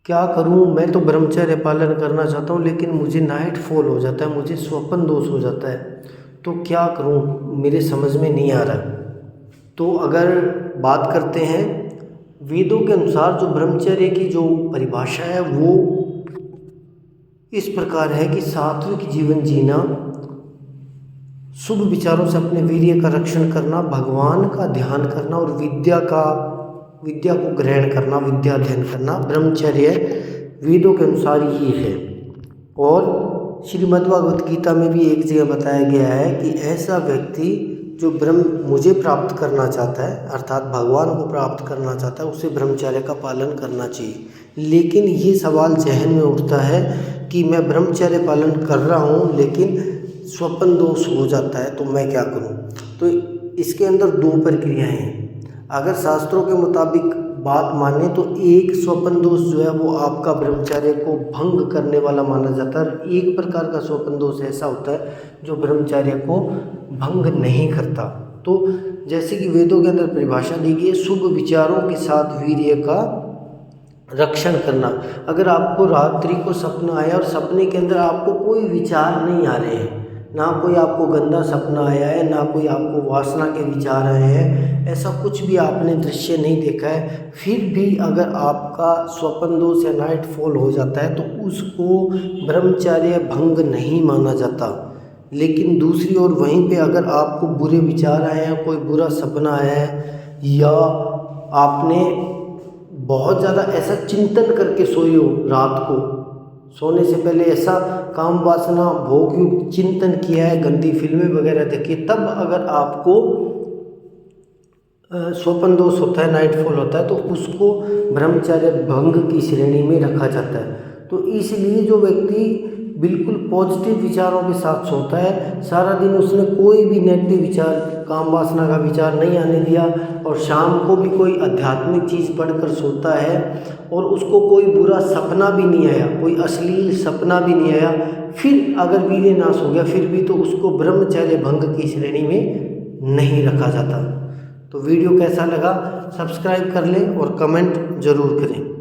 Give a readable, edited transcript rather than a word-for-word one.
क्या करूं, मैं तो ब्रह्मचर्य पालन करना चाहता हूं लेकिन मुझे नाइट फॉल हो जाता है, मुझे स्वप्न दोष हो जाता है। तो क्या करूं, मेरे समझ में नहीं आ रहा। तो अगर बात करते हैं वेदों के अनुसार, जो ब्रह्मचर्य की जो परिभाषा है वो इस प्रकार है कि सात्विक जीवन जीना, शुभ विचारों से अपने वीर्य का रक्षण करना, भगवान का ध्यान करना और विद्या को ग्रहण करना, विद्या अध्ययन करना, ब्रह्मचर्य वेदों के अनुसार ये है। और श्रीमद् भगवत गीता में भी एक जगह बताया गया है कि ऐसा व्यक्ति जो मुझे प्राप्त करना चाहता है, अर्थात भगवान को प्राप्त करना चाहता है, उसे ब्रह्मचर्य का पालन करना चाहिए। लेकिन ये सवाल जहन में उठता है कि मैं ब्रह्मचर्य पालन कर रहा हूँ लेकिन स्वप्न दोष हो जाता है, तो मैं क्या करूँ। तो इसके अंदर दो प्रक्रियाएं हैं। अगर शास्त्रों के मुताबिक बात माने तो एक स्वप्न दोष जो है वो आपका ब्रह्मचर्य को भंग करने वाला माना जाता है। एक प्रकार का स्वप्न दोष ऐसा होता है जो ब्रह्मचर्य को भंग नहीं करता। तो जैसे कि वेदों के अंदर परिभाषा दी गई है, शुभ विचारों के साथ वीर्य का रक्षण करना। अगर आपको रात्रि को सपना आया और सपने के अंदर आपको कोई विचार नहीं आ रहे हैं, ना कोई आपको गंदा सपना आया है, ना कोई आपको वासना के विचार आए हैं, ऐसा कुछ भी आपने दृश्य नहीं देखा है, फिर भी अगर आपका स्वप्न दोष या नाइट फॉल हो जाता है तो उसको ब्रह्मचर्य भंग नहीं माना जाता। लेकिन दूसरी ओर वहीं पे अगर आपको बुरे विचार आए हैं, कोई बुरा सपना आया है, या आपने बहुत ज़्यादा ऐसा चिंतन करके सोए हो, रात को सोने से पहले ऐसा काम वासना भोग युक्त चिंतन किया है, गंदी फिल्में वगैरह देखी, तब अगर आपको स्वप्न दोष होता है, नाइट फॉल होता है, तो उसको ब्रह्मचर्य भंग की श्रेणी में रखा जाता है। तो इसलिए जो व्यक्ति बिल्कुल पॉजिटिव विचारों के साथ सोता है, सारा दिन उसने कोई भी नेगेटिव विचार, काम वासना का विचार नहीं आने दिया, और शाम को भी कोई आध्यात्मिक चीज़ पढ़कर सोता है और उसको कोई बुरा सपना भी नहीं आया, कोई अश्लील सपना भी नहीं आया, फिर अगर वीर्य नाश हो गया फिर भी तो उसको ब्रह्मचर्य भंग की श्रेणी में नहीं रखा जाता। तो वीडियो कैसा लगा सब्सक्राइब कर लें और कमेंट ज़रूर करें।